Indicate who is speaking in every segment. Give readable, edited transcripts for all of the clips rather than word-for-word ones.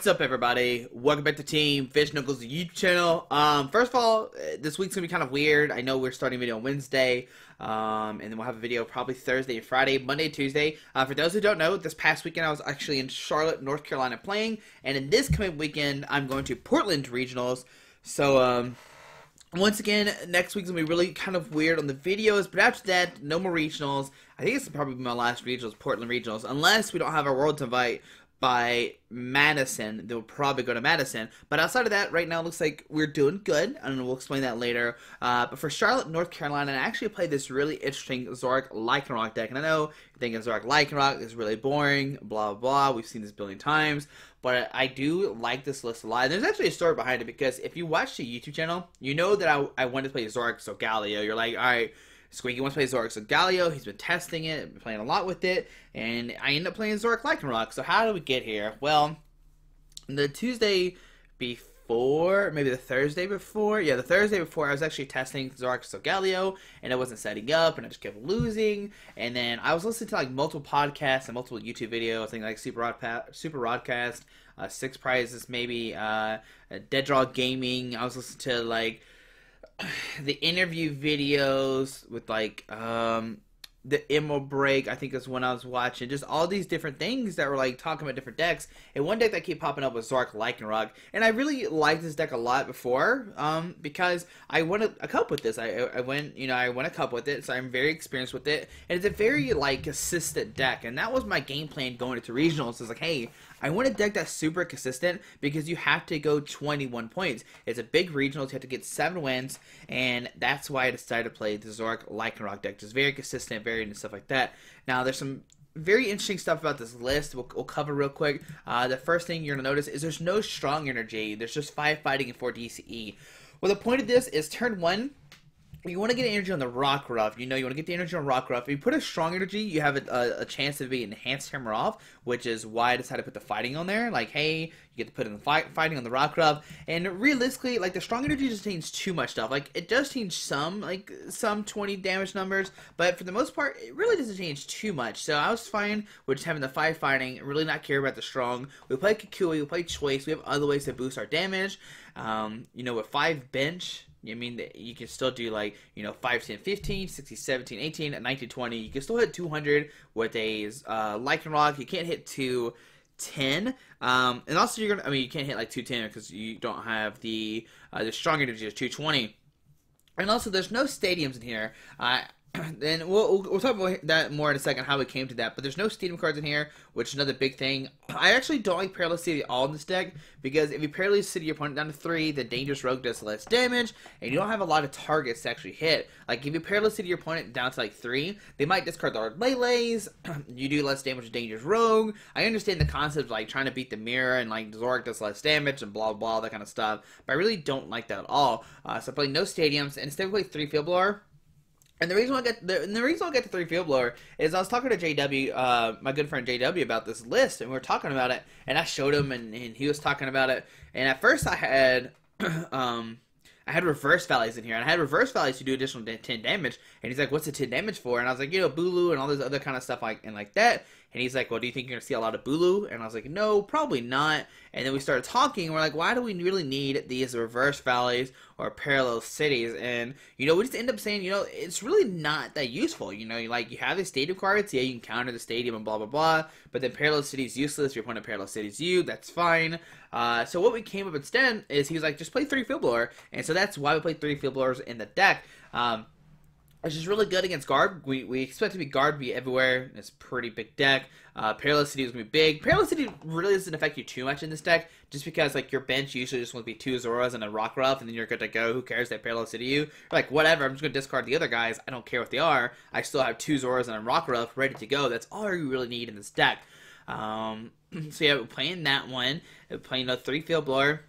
Speaker 1: What's up, everybody? Welcome back to Team Fish Knuckles YouTube channel. First of all, this week's gonna be kind of weird. I know we're starting a video on Wednesday, and then we'll have a video probably Thursday and Friday, Monday, Tuesday. For those who don't know, this past weekend I was actually in Charlotte, North Carolina playing, and in this coming weekend I'm going to Portland Regionals. So, once again, next week's gonna be really kind of weird on the videos, but after that, no more regionals. I think it's probably my last regionals, Portland Regionals, unless we don't have our Worlds invite by Madison. They'll probably go to Madison, but outside of that, right now it looks like we're doing good, and we'll explain that later. But for Charlotte, North Carolina, I actually played this really interesting Zoroark Lycanroc deck, and I know you're thinking Zoroark Lycanroc is really boring, blah blah blah, we've seen this a billion times, but I do like this list a lot. There's actually a story behind it, because if you watch the YouTube channel, you know that I wanted to play Zoroark Solgaleo. You're like, alright, Squeaky wants to play Zoroark Solgaleo. He's been testing it, been playing a lot with it, and I ended up playing Zoroark Lycanroc. So how did we get here? Well, the Tuesday before, maybe the Thursday before, yeah, the Thursday before, I was actually testing Zoroark Solgaleo, and it wasn't setting up, and I just kept losing. And then I was listening to like multiple podcasts and multiple YouTube videos, I think like Super Rodcast, Six Prizes maybe, Dead Draw Gaming. I was listening to like the interview videos with like the Emerald Break, I think is when I was watching, just all these different things that were like talking about different decks. And one deck that kept popping up was Zoroark Lycanroc, and I really liked this deck a lot before, because I won a cup with this. I won a cup with it, so I'm very experienced with it, and it's a very like consistent deck, and that was my game plan going into regionals. It's like, hey, I want a deck that's super consistent, because you have to go 21 points. It's a big regionals, you have to get 7 wins, and that's why I decided to play the Zoroark Lycanroc deck. Just very consistent, very and stuff like that. Now, there's some very interesting stuff about this list we'll cover real quick. The first thing you're going to notice is there's no strong energy. There's just 5 fighting and 4 DCE. Well, the point of this is turn 1, you want to get energy on the Rockruff. You want to get the energy on Rockruff. If you put a strong energy, you have a chance to be enhanced hammer off, which is why I decided to put the fighting on there. Like, hey, you get to put in the fighting on the Rockruff. And realistically, like, the strong energy just changes too much stuff. Like, it does change some 20 damage numbers, but for the most part, it really doesn't change too much. So I was fine with just having the 5 fighting, really not care about the strong. We play Kukui, we play Choice, we have other ways to boost our damage. With 5 bench, I mean, you can still do like, 5, 10, 15, 16, 17, 18, 19, 20. You can still hit 200 with a Lycanroc. You can't hit 210. And also you can't hit like 210 because you don't have the strong energy of 220. And also there's no stadiums in here. Then we'll talk about that more in a second, how we came to that. But there's no stadium cards in here, which is another big thing. I actually don't like Perilous City at all in this deck, because if you Perilous City your opponent down to 3, the Dangerous Rogue does less damage, and you don't have a lot of targets to actually hit. Like, if you Perilous City your opponent down to like 3, they might discard the Lele's, you do less damage with Dangerous Rogue. I understand the concept of like trying to beat the mirror, and like Zoroark does less damage, and blah blah, that kind of stuff, but I really don't like that at all. So I play no stadiums, and instead we play 3 Field Blower. And the reason I get the 3 Field Blower is I was talking to JW, my good friend JW, about this list, and we were talking about it, and I showed him, and he was talking about it. And at first I had reverse valleys in here, and I had reverse valleys to do additional 10 damage. And he's like, "What's the 10 damage for?" And I was like, Bulu and all this other kind of stuff like that. And he's like, "Well, do you think you're gonna see a lot of Bulu?" And I was like, "No, probably not." And then we started talking, and we're like, "Why do we really need these reverse valleys or parallel cities?" And we just end up saying, it's really not that useful. You have the stadium cards, yeah, you can counter the stadium and blah blah blah, but then parallel city is useless. Your opponent parallel cities you, that's fine. So what we came up instead is he was like, just play 3 Field Blower, and so that's why we played 3 Field Blowers in the deck. Which is really good against guard. We expect to be guard to be everywhere. It's a pretty big deck. Perilous City is going to be big. Perilous City really doesn't affect you too much in this deck, just because like your bench usually just wants to be 2 Zoras and a Rockruff, and then you're good to go. Who cares that Perilous City you? You're like, whatever, I'm just going to discard the other guys. I don't care what they are. I still have 2 Zoras and a Rockruff ready to go. That's all you really need in this deck. So yeah, we're playing that one. We're playing a 3 Field Blower.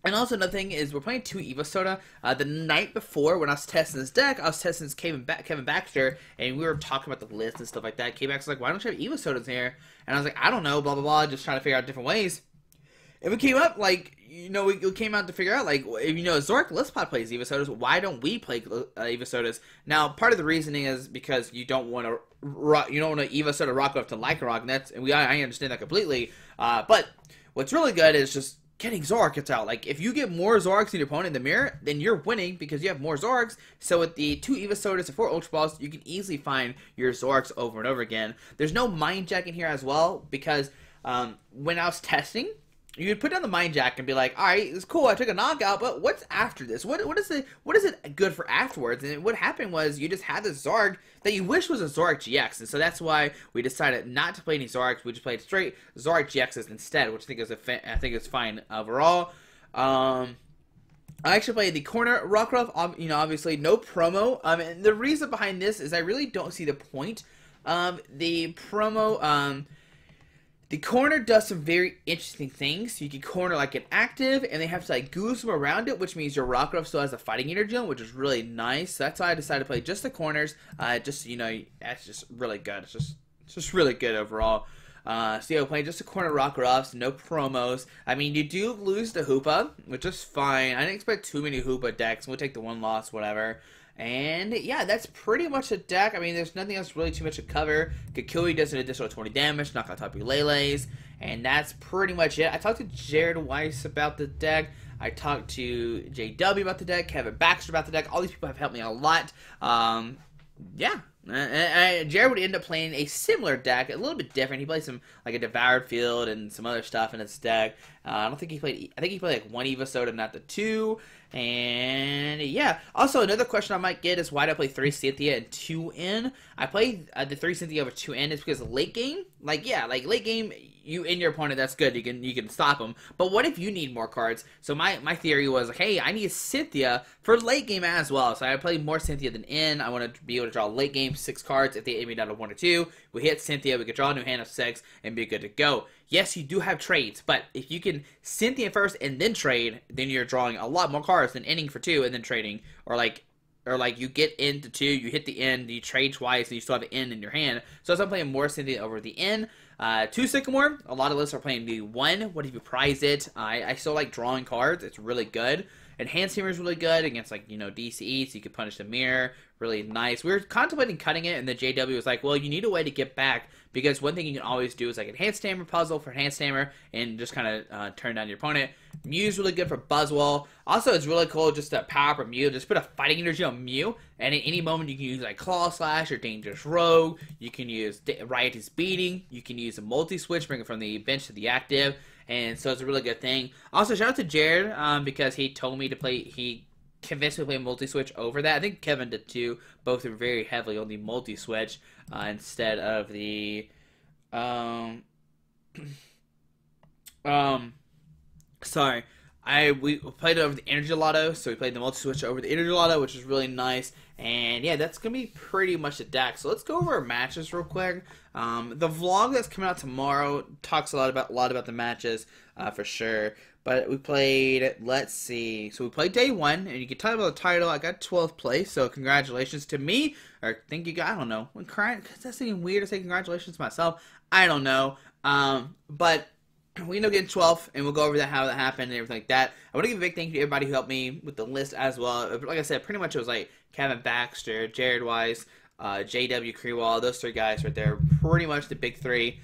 Speaker 1: And also another thing is we're playing 2 Evo Soda. The night before when I was testing this deck, I was testing this Kevin Baxter, and we were talking about the list and stuff like that. Kevin Baxter's like, "Why don't you have Evo Sodas here?" And I was like, "I don't know, blah blah blah," just trying to figure out different ways. And we came up like, we came out to figure out like, if Zoroark Listpod plays Evo Sodas, why don't we play Evo Sodas? Now, part of the reasoning is because you don't want to Evo Soda Rockruff to Lycanroc, and I understand that completely. But what's really good is just getting Zoroark out. Like, if you get more Zoroarks than your opponent in the mirror, then you're winning because you have more Zoroarks. So with the 2 Eva Sodas and 4 Ultra Balls, you can easily find your Zoroarks over and over again. There's no Mind Jack in here as well because when I was testing, you could put down the Mind Jack and be like, all right, it's cool, I took a knockout, but what's after this? What is it good for afterwards? And what happened was you just had this Zoroark that you wish was a Zoroark GX, and so that's why we decided not to play any Zoroarks. We just played straight Zoroark GXs instead, which I think is fine overall. I actually played the corner Rockruff, you know, obviously no promo. And the reason behind this is I really don't see the point of the promo. The corner does some very interesting things. You can corner like an active, and they have to like goose them around it, which means your Rockruff still has a fighting energy, which is really nice. So that's why I decided to play just the corners. Just, you know, that's just really good. It's just really good overall. So yeah, playing just the corner Rockruffs, no promos. I mean, you do lose the Hoopa, which is fine. I didn't expect too many Hoopa decks. We'll take the one loss, whatever. And yeah, that's pretty much the deck. I mean, there's nothing else really too much to cover. Kikui does an additional 20 damage, knock on top of your Lele's, and that's pretty much it. I talked to Jared Weiss about the deck. I talked to JW about the deck, Kevin Baxter about the deck. All these people have helped me a lot. Yeah. Jared would end up playing a similar deck, a little bit different. He played some, like a Devoured Field and some other stuff in his deck. I don't think he played, I think he played like 1 Eva Soda, not the 2. And yeah, also another question I might get is why do I play 3 Cynthia and 2 N? I play the 3 Cynthia over 2 N is because late game, like yeah, like late game, you in your opponent, that's good. You can stop them. But what if you need more cards? So my theory was like, hey, I need Cynthia for late game as well. So I play more Cynthia than N. I want to be able to draw late game 6 cards. If they aim me down to 1 or 2, we hit Cynthia, we could draw a new hand of 6 and be good to go. Yes, you do have trades, but if you can Cynthia first and then trade, then you're drawing a lot more cards than ending for 2 and then trading, or like you get into 2, you hit the end, you trade twice, and you still have the end in your hand. So I'm playing more Cynthia over the end. 2 Sycamore, a lot of lists are playing the 1. What if you prize it? I still like drawing cards. It's really good. Enhanced Hammer is really good against, like, you know, DCE, so you can punish the mirror. Really nice. We were contemplating cutting it, and the JW was like, well, you need a way to get back, because one thing you can always do is, like, Enhanced Hammer puzzle for Enhanced Hammer, and just kind of turn down your opponent. Mew's really good for Buzzwole. Also, it's really cool just to power up a Mew. Just put a fighting energy on Mew, and at any moment you can use, like, Claw Slash or Dangerous Rogue. You can use Riotous Beating. You can use a multi-switch, bring it from the bench to the active. And so it's a really good thing. Also, shout out to Jared, because he told me to play, he convinced me to play multi-switch over that. I think Kevin did too. Both are very heavily on the multi-switch, instead of the, sorry. We played it over the Energy Lotto, so we played the multi-switch over the Energy Lotto, which is really nice. And yeah, that's going to be pretty much the deck. So let's go over our matches real quick. The vlog that's coming out tomorrow talks a lot about the matches, for sure. But we played, let's see. So we played day 1, and you can tell by the title, I got 12th place. So congratulations to me, or thank you guys, I don't know. That's even weird to say congratulations to myself. I don't know. But we end up getting 12th, and we'll go over how that happened and everything like that. I want to give a big thank you to everybody who helped me with the list as well. Like I said, pretty much it was like Kevin Baxter, Jared Weiss, JW Creewall. Those 3 guys right there, pretty much the big 3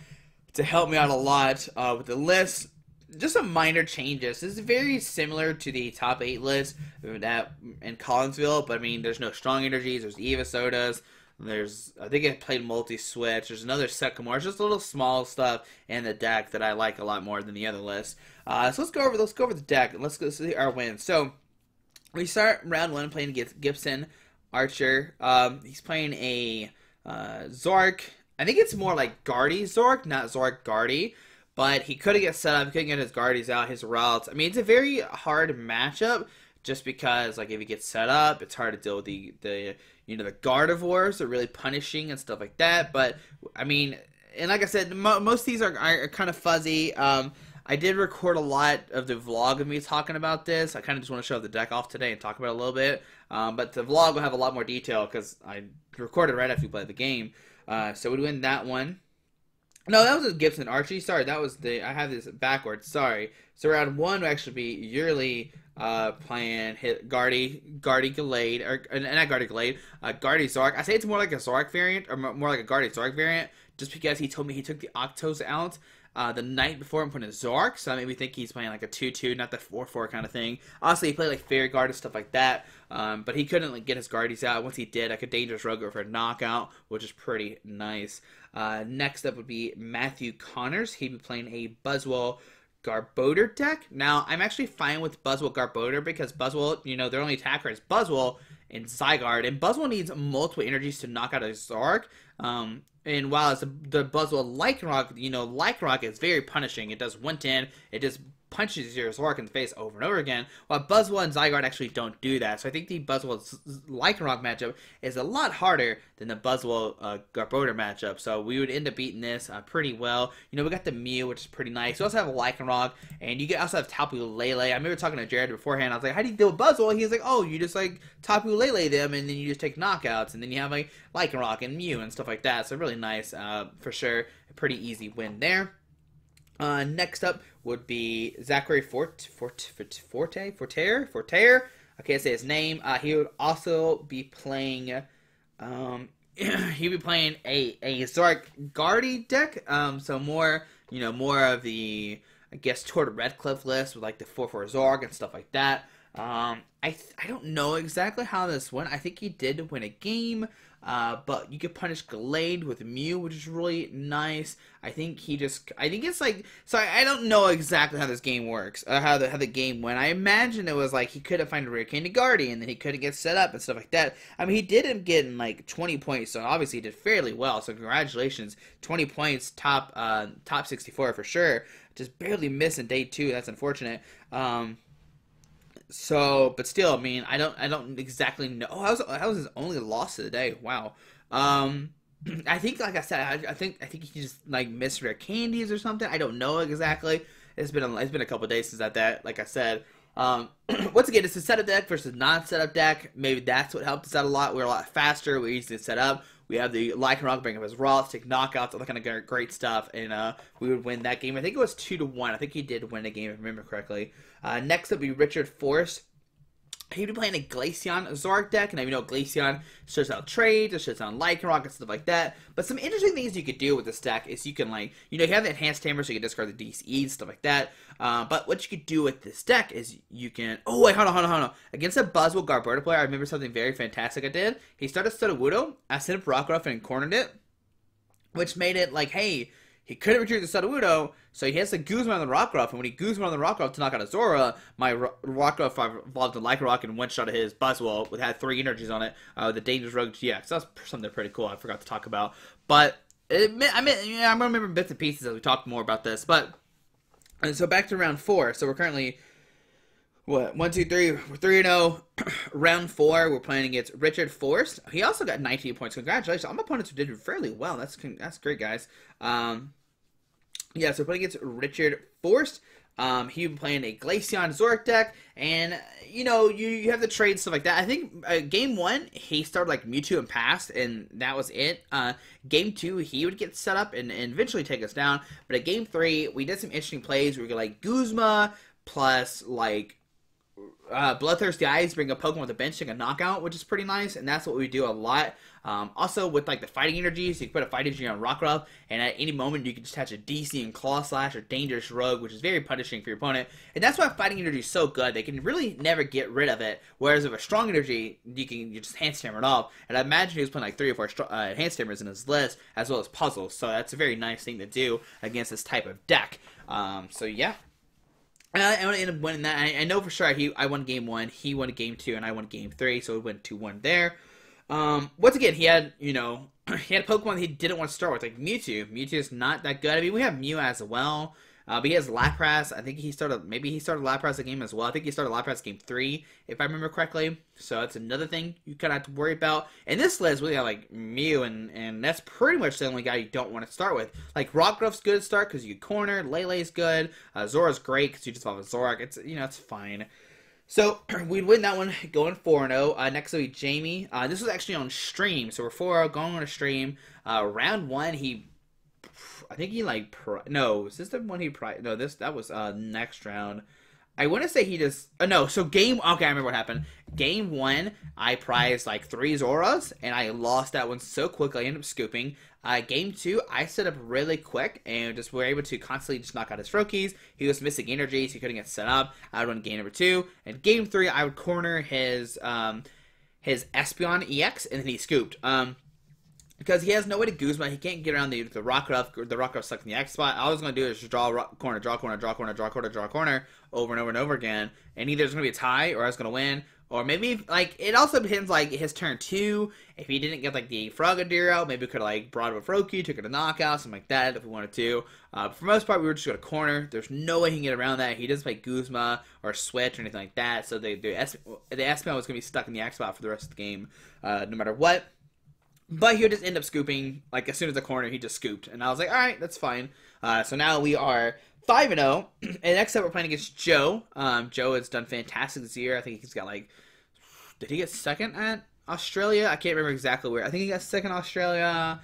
Speaker 1: to help me out a lot with the list. Just some minor changes. This is very similar to the top 8 list that in Collinsville, but I mean, there's no strong energies. There's Eva Sodas. There's, I think I played multi-switch. There's another Sycamore. It's just a little small stuff in the deck that I like a lot more than the other list. So let's go over the deck. Let's go see our wins. So we start round 1 playing against Gibson Archer. He's playing a Zoroark. I think it's more like Guardy Zoroark, not Zoroark Guardy. But he couldn't get set up. He couldn't get his Guardies out, his routes. I mean, it's a very hard matchup just because, like, if he gets set up, it's hard to deal with the Gardevoirs are really punishing and stuff like that. But, I mean, and like I said, most of these are kind of fuzzy. I did record a lot of the vlog of me talking about this. I kind of just want to show the deck off today and talk about it a little bit. But the vlog will have a lot more detail because I recorded right after we played the game. So we win that one. No, that was a Gibson Archie. Sorry, that was I have this backwards. Sorry. So round 1 would actually be Yearly playing Guardy Gallade, or not Guardy Gallade, Guardy Zoroark. I say it's more like a Zoroark variant, or more like a Guardy Zoroark variant, just because he told me he took the Octos out. the night before I'm putting Zoroark, so that made me think he's playing like a 2-2, not the 4-4 kind of thing. Honestly, he played like Fairy Guard and stuff like that, but he couldn't like get his Guardies out. Once he did, I could Dangerous Rogue go for a knockout, which is pretty nice. Next up would be Matthew Connors. He'd be playing a Buzzwole Garbodor deck. Now, I'm actually fine with Buzzwole Garbodor because Buzzwole, you know, their only attacker is Buzzwole and Zygarde, and Buzzwole needs multiple energies to knock out a Zoroark. And while it's the Buzzwole Lycanroc, you know, Lycanroc is very punishing. It does 110. It just punches your Zoroark in the face over and over again, while Buzzwole and Zygarde actually don't do that. So I think the Buzzwole Lycanroc matchup is a lot harder than the Buzzwole Garbodor matchup. So we would end up beating this pretty well. You know, we got the Mew, which is pretty nice. We also have a Lycanroc, and you also have Tapu Lele. I remember talking to Jared beforehand. I was like, how do you deal with Buzzwole? He was like, oh, you just like Tapu Lele them, and then you just take knockouts, and then you have like Lycanroc and Mew and stuff like that. So really nice for sure. A pretty easy win there. Next up would be Zachary Fortier. I can't say his name. He would also be playing, he'd be playing a Zoroark Guardy deck. So more, you know, more of the, I guess, toward Redcliffe list with like the 4-4 Zoroark and stuff like that. I don't know exactly how this went. I think he did win a game. But you could punish Glade with Mew, which is really nice. I think it's like, so I don't know exactly how this game works, how the game went. I imagine it was like he couldn't find a rare candy Guardian, and then he couldn't get set up and stuff like that. I mean, he did end up getting like 20 points, so obviously he did fairly well. So congratulations, 20 points, top 64 for sure. Just barely missing day 2. That's unfortunate. So, but still, I mean, I don't exactly know. Oh, that was his only loss of the day. Wow. I think, like I said, I think he just like missed rare candies or something. I don't know exactly. It's been a couple of days since that. Like I said, once again, it's a setup deck versus non-setup deck. Maybe that's what helped us out a lot. We're a lot faster. We're easy to set up. We have the Lycanroc bring up his Ralts, take knockouts, all that kind of great stuff, and we would win that game. I think it was 2-1. I think he did win a game, if I remember correctly. Next up would be Richard Forrest. He'd be playing a Glaceon Zoroark deck, and I know Glaceon shuts out trades, it shuts down Lycanroc and stuff like that. But some interesting things you could do with this deck is you can, like, you know, you have the Enhanced Hammer, so you can discard the DCEs, stuff like that. But what you could do with this deck is you can... Oh, wait, hold on. Against a Buzzwole Garbodor player, I remember something very fantastic I did. He started Sudowoodo, I set up Rockruff and cornered it, which made it like, hey... He couldn't retrieve the Sudowoodo, so he has to Guzman on the Rockruff, and when he Guzman on the Rockruff to knock out a Zora, my Rockruff evolved to Lycanroc and one shot of his Buzzwole, which had 3 energies on it, the Dangerous Rogue GX. So that's something pretty cool I forgot to talk about. But, I'm going to remember bits and pieces as we talk more about this. But, and so back to round 4. So we're currently, what, 1, 2, 3, we're 3-0. Round 4, we're playing against Richard Forrest. He also got 19 points. Congratulations. All my opponents did fairly well. That's great, guys. Yeah, so playing against Richard Forrest, he was playing a Glaceon Zoroark deck, and, you know, you have the trade, stuff like that. I think game 1, he started, like, Mewtwo and passed, and that was it. Game 2, he would get set up and eventually take us down, but at game 3, we did some interesting plays. We were like, Guzma plus, like, Bloodthirsty Eyes, bring a Pokemon with a bench, take a knockout, which is pretty nice, and that's what we do a lot. Also, with like the fighting energies, you can put a fighting energy on Rockruff, and at any moment you can just attach a DC and Claw Slash or Dangerous Rogue, which is very punishing for your opponent. And that's why fighting energy is so good. They can really never get rid of it. Whereas with a strong energy, you just Enhanced Hammer it off. And I imagine he was playing like 3 or 4 Enhanced Hammers in his list, as well as puzzles. So that's a very nice thing to do against this type of deck. So yeah. And I want to end up winning that. I know for sure I won game 1, he won game 2, and I won game 3, so we went 2-1 there. Once again, he had, you know, he had a Pokemon he didn't want to start with, like Mewtwo. Mewtwo is not that good. I mean, we have Mew as well, but he has Lapras. I think maybe he started Lapras a game as well. I think he started Lapras game 3, if I remember correctly. So that's another thing you kind of have to worry about. And this list, we have like Mew, and that's pretty much the only guy you don't want to start with. Like Rockruff's good to start because you get cornered. Lele's good. Zora's great because you just have a Zoroark. It's, you know, it's fine. So, we'd win that one, going 4-0. Next will be Jamie. This was actually on stream, so we're 4-0, going on a stream. Round 1, I think he, like, no, is this the one he, no, that was, next round. I want to say he just, no, so okay, I remember what happened. game 1, I prized like 3 Zoras, and I lost that one so quickly. I ended up scooping. Game 2, I set up really quick and just were able to constantly just knock out his Froakies. He was missing energy, so he couldn't get set up. I would run game number 2. And game 3, I would corner his Espeon EX, and then he scooped. Because he has no way to Guzma, he can't get around the Rock Ruff. The Rock Ruff stuck in the X spot. All I was going to do is just draw corner, draw corner, draw corner, draw corner, draw corner, over and over and over again. And either there's going to be a tie, or I was going to win. Or maybe, like, it also depends, like, his turn 2. If he didn't get, like, the Frogadier out, maybe we could have, like, brought up a Froakie, took it to knockout, something like that, if we wanted to. But for the most part, we were just going to corner. There's no way he can get around that. He doesn't play Guzma or Switch or anything like that. So the Espeon was going to be stuck in the X spot for the rest of the game, no matter what. But he would just end up scooping, like, as soon as the corner, he just scooped. And I was like, alright, that's fine. So now we are 5-0. And next up, we're playing against Joe. Joe has done fantastic this year. I think he's got, like, did he get second at Australia? I can't remember exactly where. I think he got second Australia,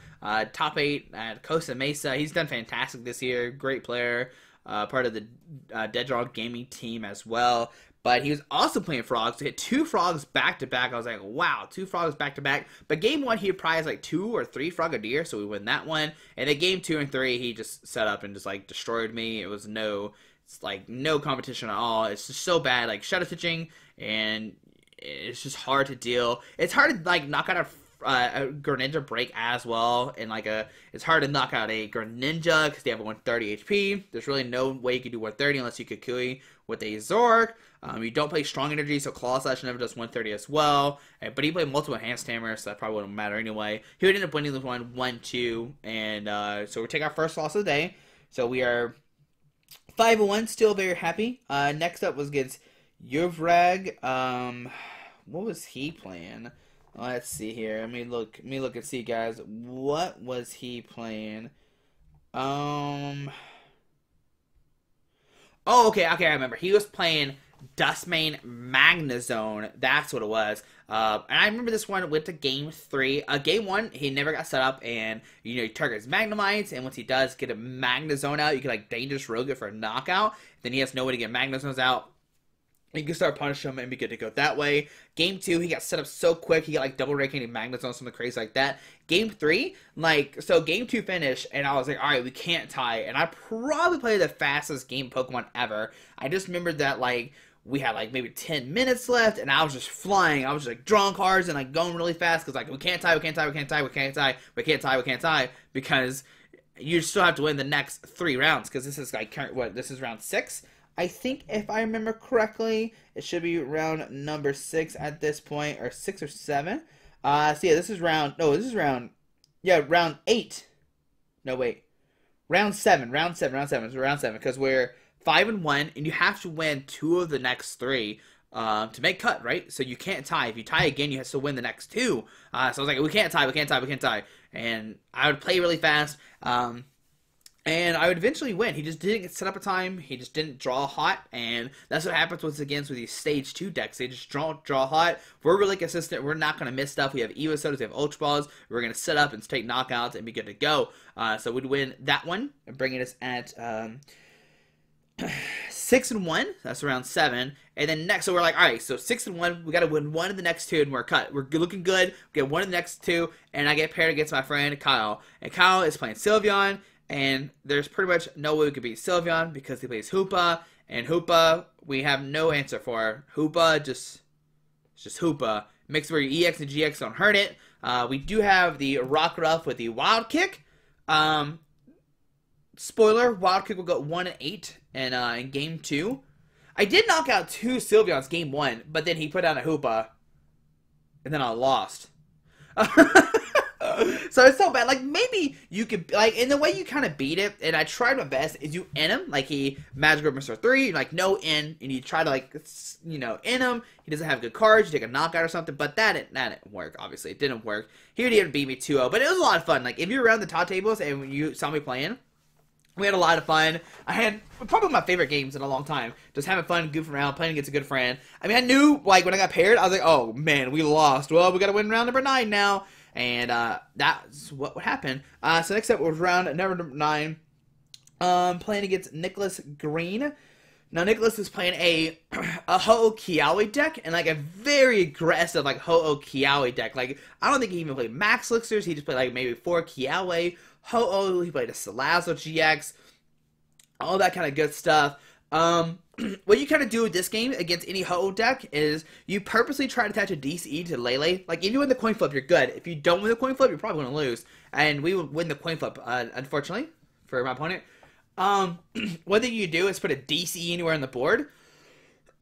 Speaker 1: top 8 at Costa Mesa. He's done fantastic this year. Great player. Part of the Dead Draw Gaming team as well. But he was also playing Frogs. He hit 2 Frogs back-to-back. I was like, wow, 2 Frogs back-to-back. But game 1, he prized like 2 or 3 Frogadier, so we win that one. And then game 2 and 3, he just set up and just, like, destroyed me. It was no competition at all. It's just so bad. Like, Shadow Stitching, and it's just hard to deal. It's hard to, like, knock out a Greninja break as well, and like it's hard to knock out a Greninja because they have 130 HP. There's really no way you can do 130 unless you Kukui with a Zoroark. You don't play Strong Energy, so Claw Slash never does 130 as well. But he played multiple Enhanced Hammer, so that probably wouldn't matter anyway. He would end up winning this one 1-2, and so we take our first loss of the day. So we are 5-1, still very happy. Next up was against Yuvrag. What was he playing? Let's see here. Let me look and see, guys. What was he playing? Oh, okay, I remember. He was playing Dustmane Magnezone. That's what it was. And I remember this one went to game 3. Game 1, he never got set up, and you know, he targets Magnemites, and once he does get a Magnezone out, you can like Dangerous Rogue it for a knockout. Then he has no way to get Magnezones out. You can start punishing him and be good to go that way. Game 2, he got set up so quick. He got like double raking Magnezones, something crazy like that. Game 3, like, so game 2 finished, and I was like, alright, we can't tie. And I probably played the fastest game Pokemon ever. I just remembered that, like, we had like maybe 10 minutes left, and I was just flying. I was just like drawing cards and like going really fast because like we can't tie, we can't tie, we can't tie, we can't tie, we can't tie, we can't tie, because you still have to win the next 3 rounds because this is like what, this is round 6. I think if I remember correctly, it should be round number 6 at this point, or 6 or 7. So yeah, this is round 8. No, wait. Round 7, it's round 7, because we're 5-1, and you have to win 2 of the next 3 to make cut, right? So you can't tie. If you tie again, you have to win the next 2. So I was like, we can't tie, we can't tie, we can't tie. And I would play really fast. And I would eventually win. He just didn't get set up a time. He just didn't draw hot. And that's what happens once again with these stage 2 decks. They just draw hot. We're really consistent. We're not going to miss stuff. We have Evo Sodas. We have Ultra Balls. We're going to set up and take knockouts and be good to go. So we'd win that one, bringing us at 6-1. That's around 7. And then next, so we're like, all right, so 6-1. We got to win 1 of the next 2, and we're cut. We're looking good. We get 1 of the next 2, and I get paired against my friend Kyle. And Kyle is playing Sylveon. And there's pretty much no way we could beat Sylveon because he plays Hoopa. And Hoopa, we have no answer for. Hoopa, it's just Hoopa. Makes it where your EX and GX don't hurt it. We do have the Rock Ruff with the Wild Kick. Spoiler, Wild Kick will go 1-8 in game 2. I did knock out 2 Sylveons game 1, but then he put down a Hoopa. And then I lost. So it's so bad. Like, maybe you could, like, in the way you kind of beat it, and I tried my best, is you in him. Like, he Magic Grip Mr. 3, like, no in, and you try to, like, you know, in him. He doesn't have good cards. You take a knockout or something, but that didn't work, obviously. It didn't work. He would even beat me 2-0, but it was a lot of fun. Like, if you're around the top tables and you saw me playing, we had a lot of fun. I had probably my favorite games in a long time. Just having fun, goofing around, playing against a good friend. I mean, I knew, like, when I got paired, I was like, oh, man, we lost. Well, we got to win round number 9 now. And that's what would happen. So next up was round number 9. Playing against Nicholas Green. Now Nicholas is playing a Ho-Oh Kiawe deck, and like a very aggressive like Ho-Oh Kiawe deck. Like I don't think he even played Max Elixirs. He just played like maybe 4 Kiawe. Ho-Oh, he played a Salazzle GX, all that kind of good stuff. What you kind of do with this game against any Ho-Oh deck is you purposely try to attach a DCE to Lele. Like if you win the coin flip, you're good. If you don't win the coin flip, you're probably going to lose. And we would win the coin flip, unfortunately, for my opponent. One thing you do is put a DCE anywhere on the board,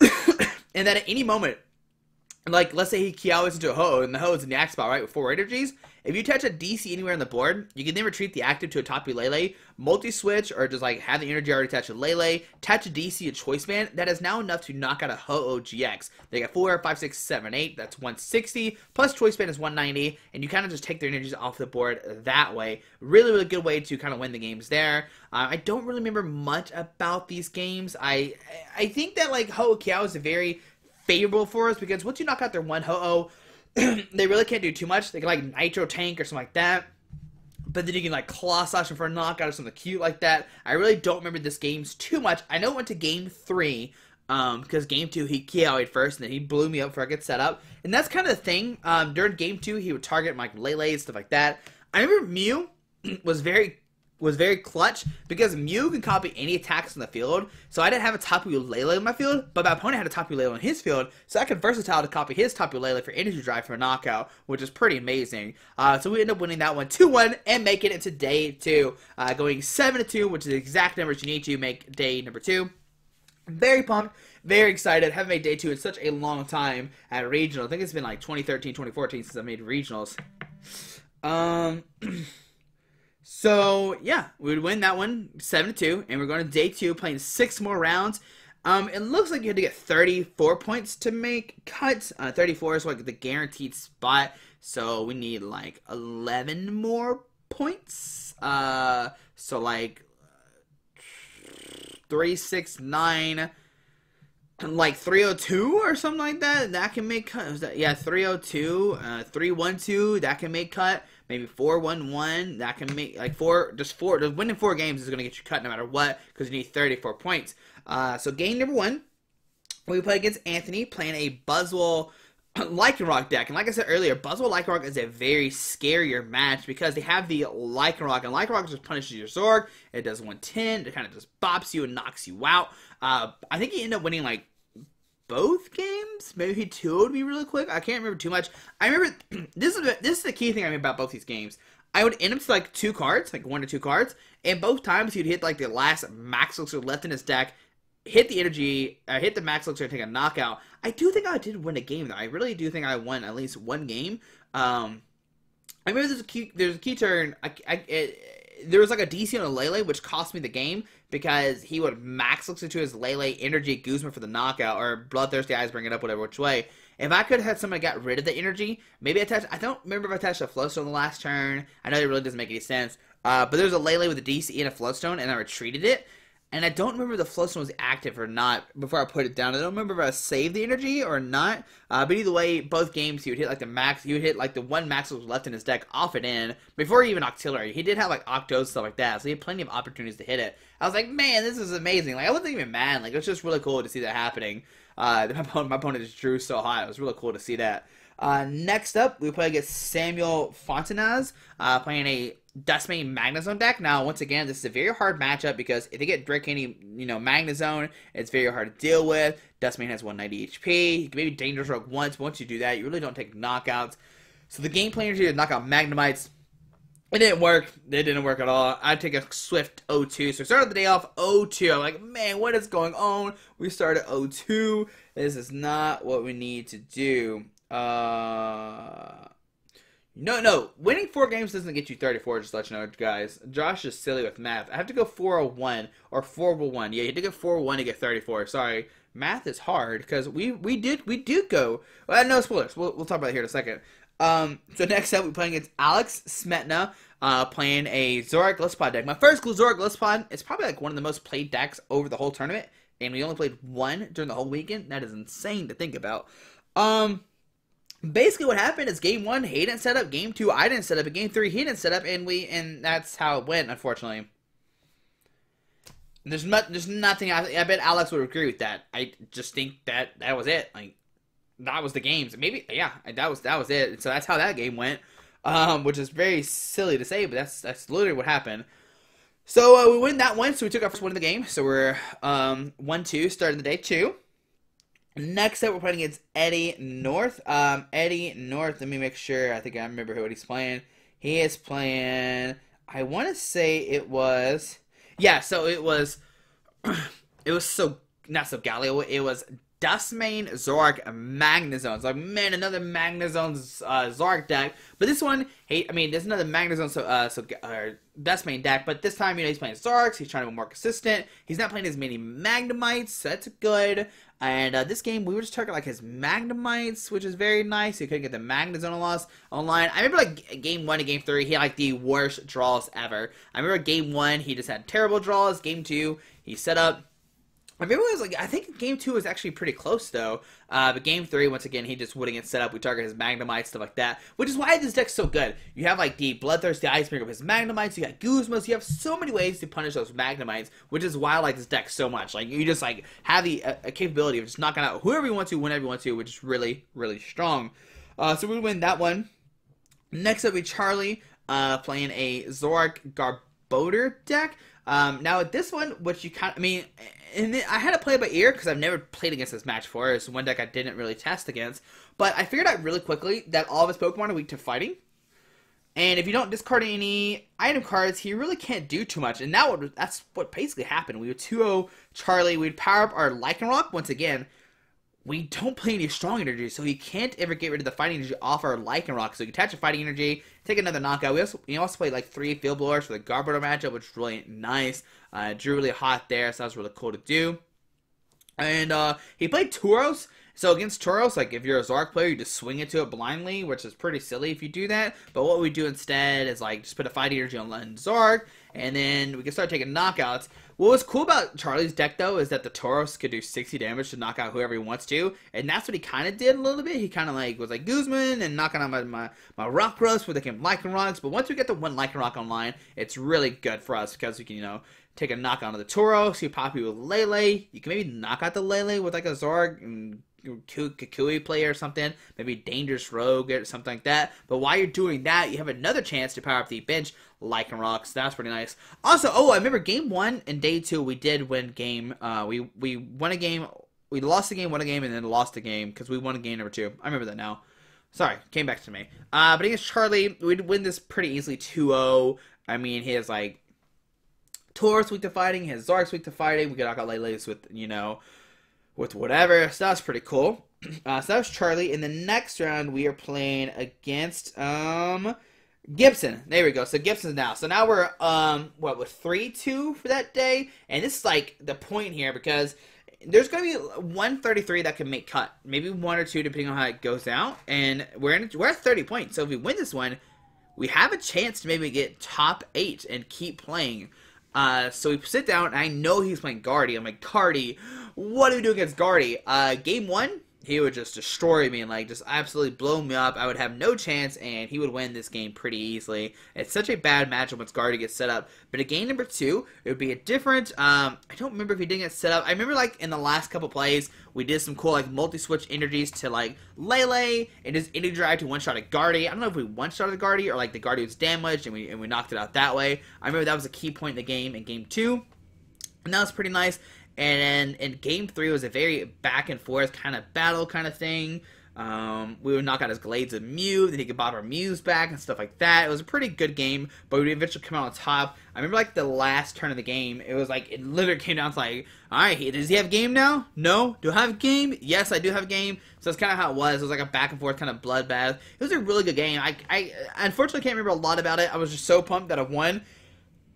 Speaker 1: and then at any moment, like let's say he Kiawe's into a Ho-Oh, and the Ho-Oh is in the act spot, right, with 4 energies. If you attach a DC anywhere on the board, you can then retreat the active to a Tapu Lele, multi-switch, or just like have the energy already attached to Lele, attach a DC, a Choice Band. That is now enough to knock out a Ho-Oh GX. They got 4, 5, 6, 7, 8. That's 160. Plus Choice Band is 190, and you kind of just take their energies off the board that way. Really, really good way to kind of win the games there. I don't really remember much about these games. I think that like Ho-Oh Kiawe is a very favorable for us because once you knock out their one Ho-Oh, they really can't do too much. They can like Nitro Tank or something like that. But then you can like Claw Slash them for a knockout or something cute like that. I really don't remember this games too much. I know it went to game 3. Because game 2 he Kiawe'd first and then he blew me up before I get set up. And that's kind of the thing. During game 2 he would target my Lele and stuff like that. I remember Mew was very clutch because Mew can copy any attacks in the field. So I didn't have a Tapu Lele in my field, but my opponent had a Tapu Lele in his field, so I could versatile to copy his Tapu Lele for energy drive for a knockout, which is pretty amazing. So we ended up winning that one 2-1 and making it to day 2, going 7-2, which is the exact numbers you need to make day number 2. I'm very pumped, very excited. Haven't made day 2 in such a long time at regional. I think it's been like 2013, 2014 since I made regionals. So, yeah, we would win that one 7-2, and we're going to day 2, playing 6 more rounds. It looks like you had to get 34 points to make cuts. 34 is like the guaranteed spot, so we need like 11 more points. So like 3, 6, 9, like 302 or something like that. That can make cut. Yeah, 302, 312. That can make cut. Maybe 411. That can make like just winning 4 games is gonna get you cut no matter what because you need 34 points. So game number 1, we play against Anthony playing a Buzzwole Lycanroc deck, and like I said earlier, Buzzwole Lycanroc is a very scarier match because they have the Lycanroc, and Lycanroc just punishes your Zoroark. It does 110. It kind of just bops you and knocks you out. I think he ended up winning like both games. Maybe he 2'd me really quick. I can't remember too much. I remember this is the key thing I remember about both these games. I would end up to like 2 cards, like 1 or 2 cards, and both times he'd hit like the last Max Elixir left in his deck, hit the energy, hit the Max Elixir and take a knockout. I do think I did win a game though. I really do think I won at least 1 game. I remember there's a key turn. There was like a DC on a Lele, which cost me the game because he would Max Elixir to his Lele, energy Guzma for the knockout, or Bloodthirsty Eyes bring it up, whatever which way. If I could have had somebody got rid of the energy, maybe I don't remember if I attached a Flowstone the last turn. I know it really doesn't make any sense. But there's a Lele with a DC and a Flowstone, and I retreated it. And I don't remember if the Flowstone was active or not before I put it down. I don't remember if I saved the energy or not. But either way, both games, he would hit like the max. He would hit like the 1 max that was left in his deck off and in before he even Octillery. He did have like Octos, stuff like that. So he had plenty of opportunities to hit it. I was like, man, this is amazing. Like, I wasn't even mad. Like, it was just really cool to see that happening. My opponent just drew so high. It was really cool to see that. Next up, we play against Samuel Fontanaz, playing a Dustmane Magnezone deck. Now, once again, this is a very hard matchup because if they get Drake-Any, Magnezone, it's very hard to deal with. Dustmane has 190 HP. You can maybe Danger Stroke once, but once you do that, you really don't take knockouts. So the game plan here is to knock out Magnemites. It didn't work. It didn't work at all. I'd take a swift 0-2. So we started the day off 0-2. I'm like, man, what is going on? We started 0-2. This is not what we need to do. No. Winning 4 games doesn't get you 34, just to let you know, guys. Josh is silly with math. I have to go 401 or 401. Yeah, you have to go 401 to get 34. Sorry. Math is hard because we did go. Well, no spoilers. We'll talk about it here in a second. So next up, we're playing against Alex Smetna, playing a Zoroark Lycanroc deck. My first Zoroark Lycanroc, it's probably like one of the most played decks over the whole tournament, and we only played 1 during the whole weekend. That is insane to think about. Basically what happened is game 1, he didn't set up, game 2, I didn't set up, and game 3, he didn't set up, and that's how it went, unfortunately. There's nothing. I bet Alex would agree with that. I just think that was it. Like that was the games. Maybe yeah, that was it. So that's how that game went. Which is very silly to say, but that's literally what happened. So we win that one. So we took our first win of the game. So we're 1-2 starting the day 2. Next up, we're playing against Eddie North. Eddie North. Let me make sure. I think I remember what he's playing. He is playing. I want to say it was. Yeah, so it was so not so Galio. It was Dustmane, Zoroark, Magnezones. Like man, another Magnezones Zoroark deck. But this one, hey, I mean, there's another Magnezone Dustmane deck. But this time, you know, he's playing Zoroarks. He's trying to be more consistent. He's not playing as many Magnemites. So that's good. And this game, we were just targeting like his Magnemites, which is very nice. He couldn't get the Magnezone loss online. I remember like game 1 and game 3, he had like the worst draws ever. I remember game 1, he just had terrible draws. Game 2, he set up. I remember it was like, I think game 2 was actually pretty close though. But game 3, once again, he just wouldn't get set up. We target his Magnemite, stuff like that. Which is why this deck's so good. You have like the Bloodthirsty Ice Bringer with his Magnemites. You got Guzmas. You have so many ways to punish those Magnemites. Which is why I like this deck so much. Like you just like have the capability of just knocking out whoever you want to, whenever you want to. Which is really, really strong. So we win that one. Next up, we Charlie playing a Zoroark Garbodor deck. Now with this one, which you kind of, I mean, I had to play it by ear because I've never played against this match before. It's one deck I didn't really test against, but I figured out really quickly that all of his Pokemon are weak to fighting, and if you don't discard any item cards, he really can't do too much. And that's what basically happened. We would 2-0 Charlie. We'd power up our Lycanroc once again. We don't play any strong energy, so he can't ever get rid of the fighting energy off our Lycanroc. So you attach a fighting energy, take another knockout. We also played like 3 Field Blowers for the Garbodor matchup, which was really nice. Drew really hot there, so that was really cool to do. And he played Tauros. So against Tauros, like if you're a Zoroark player, you just swing into it blindly, which is pretty silly if you do that. But what we do instead is like just put a fighting energy on Zoroark, and then we can start taking knockouts. What was cool about Charlie's deck, though, is that the Tauros could do 60 damage to knock out whoever he wants to, and that's what he kind of did a little bit. He kind of like was like Guzman and knocking out my Rockruffs where they can Lycanrocs, but once we get the one Lycanroc online, it's really good for us because we can, you know, take a knock out of the Tauros, you pop you with Lele, you can maybe knock out the Lele with like a Zoroark and Kukui player or something, maybe Dangerous Rogue or something like that. But while you're doing that, you have another chance to power up the bench Lycanroc, so that's pretty nice. Also, I remember game 1 and day 2 we did win game. We won a game, we lost a game, won a game, and then lost a game because we won game number 2. I remember that now. Sorry, came back to me. But against Charlie, we'd win this pretty easily 2-0. I mean, he has like Tauros weak to fighting, his Zoroark's weak to fighting. We could knock out Lele's with, you know, with whatever, so that's pretty cool. So that was Charlie. In the next round, we are playing against Gibson. There we go. So Gibson's now. So now we're with 3-2 for that day, and this is like the point here because there's going to be 133 that can make cut, maybe 1 or 2 depending on how it goes out, and we're at 30 points. So if we win this one, we have a chance to maybe get top 8 and keep playing. So we sit down, and I know he's playing Guardy. I'm like, Guardy, what do we do against Guardy? Game 1, he would just destroy me and like just absolutely blow me up. I would have no chance, and he would win this game pretty easily. It's such a bad matchup once Guardy gets set up. But at game number 2, it would be a different. I don't remember if he didn't get set up. I remember like in the last couple plays, we did some cool like multi-switch energies to like Lele and just energy drive to one-shot at Guardy. I don't know if we one-shotted Guardy or like the Guardy was damaged and we knocked it out that way. I remember that was a key point in the game in game 2, and that was pretty nice. And then in game 3 was a very back and forth kind of battle kind of thing. We would knock out his Glades of Mew, then he could bob our Mews back and stuff like that. It was a pretty good game, but we would eventually come out on top. I remember like the last turn of the game, it was like, it literally came down to like, alright, does he have game now? No? Do I have game? Yes, I do have game. So that's kind of how it was. It was like a back and forth kind of bloodbath. It was a really good game. I unfortunately can't remember a lot about it. I was just so pumped that I won.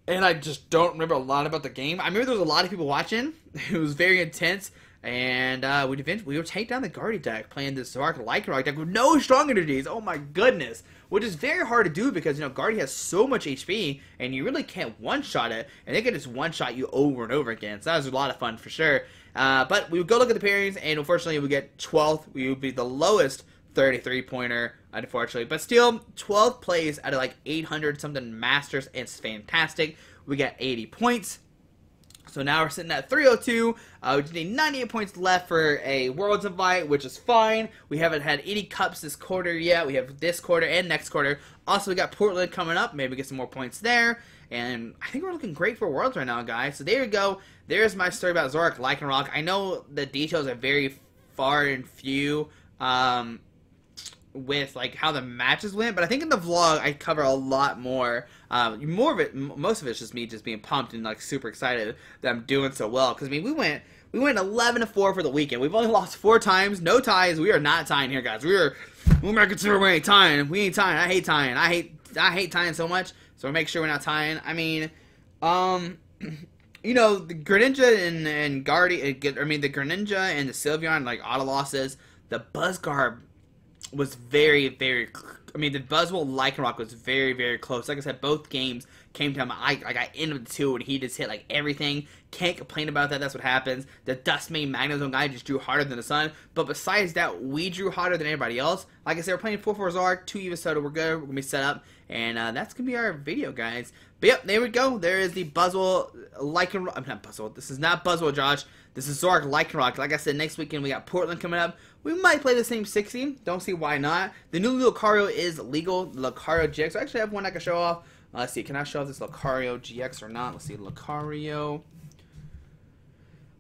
Speaker 1: And I just don't remember a lot about the game. I remember there was a lot of people watching. It was very intense. And we would take down the Guardy deck, playing this Zoroark Lycanroc deck with no strong energies. Oh my goodness. Which is very hard to do because, you know, Guardy has so much HP, and you really can't one-shot it. And they can just one-shot you over and over again. So that was a lot of fun for sure. But we would go look at the pairings, and unfortunately we get 12th. We would be the lowest 33-pointer, unfortunately. But still, 12 plays out of like 800-something Masters. It's fantastic. We got 80 points. So now we're sitting at 302. We just need 98 points left for a Worlds invite, which is fine. We haven't had any cups this quarter yet. We have this quarter and next quarter. Also, we got Portland coming up. Maybe get some more points there. And I think we're looking great for Worlds right now, guys. So there you go. There's my story about Zoroark Lycanroc. I know the details are very far and few with like how the matches went, but I think in the vlog I cover a lot more. More of it, most of it's just me just being pumped and like super excited that I'm doing so well. Because I mean, we went 11-4 for the weekend. We've only lost 4 times, no ties. We are not tying here, guys. We're not considering we ain't tying. We ain't tying. I hate tying. I hate tying so much. So we'll make sure we're not tying. I mean, you know, the Greninja and Guardian. I mean, the Greninja and the Sylveon like auto losses. The Buzzgarb was very, very. I mean, the Buzzwole Lycanroc was very, very close. Like I said, both games came down. I got into the 2 and he just hit like everything. Can't complain about that. That's what happens. The Dustmane Magnezone guy just drew harder than the sun. But besides that, we drew harder than everybody else. Like I said, we're playing 4-4 Zoroark, 2 Eva Soda. We're good. We're gonna be set up, and that's gonna be our video, guys. But yep, there we go. There is the Buzzwole Lycanroc. I'm not Buzzwole. This is not Buzzwole, Josh. This is Zoroark Lycanroc. Like I said, next weekend we got Portland coming up. We might play the same 60. Don't see why not. The new Lucario is legal. Lucario GX. I actually have one I can show off. Let's see. Can I show off this Lucario GX or not? Let's see. Lucario.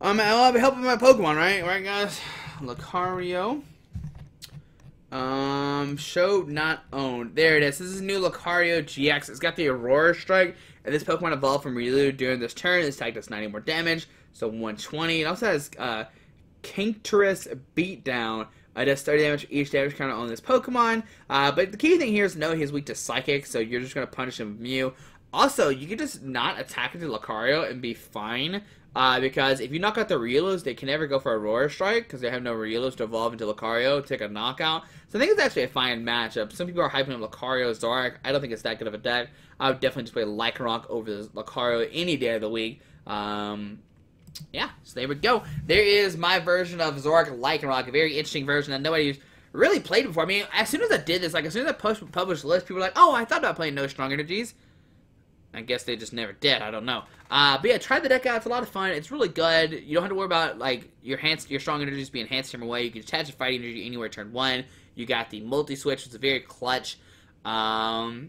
Speaker 1: I'll be helping my Pokemon, right? Right, guys? Lucario. Show not owned. There it is. This is new Lucario GX. It's got the Aurora Strike. And this Pokemon evolved from Riolu during this turn. This tag does 90 more damage. So 120. It also has Kinkterus Beatdown. Does 30 damage for each damage counter on this Pokemon. But the key thing here is to know he's weak to Psychic. So you're just going to punish him with Mew. Also, you can just not attack into Lucario and be fine. Because if you knock out the Riolus, they can never go for Aurora Strike because they have no Riolus to evolve into Lucario to take a knockout. So I think it's actually a fine matchup. Some people are hyping up Lucario Zoroark. I don't think it's that good of a deck. I would definitely just play Lycanroc over the Lucario any day of the week. Yeah, so there we go. There is my version of Zoroark Lycanroc, a very interesting version that nobody's really played before. I mean, as soon as I did this, like as soon as I published the list, people were like, oh, I thought about playing No Strong Energies. I guess they just never did. I don't know. But yeah, try the deck out. It's a lot of fun. It's really good. You don't have to worry about like your strong energies being enhanced from away. You can attach a fighting energy anywhere turn 1. You got the multi-switch, which is very clutch. And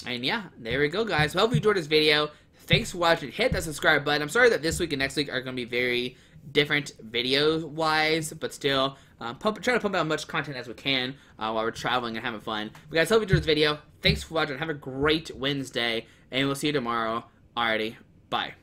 Speaker 1: yeah, there we go, guys. Well, hope you enjoyed this video. Thanks for watching. Hit that subscribe button. I'm sorry that this week and next week are going to be very different video-wise, but still, try to pump out as much content as we can while we're traveling and having fun. But guys, hope you enjoyed this video. Thanks for watching. Have a great Wednesday, and we'll see you tomorrow. Alrighty, bye.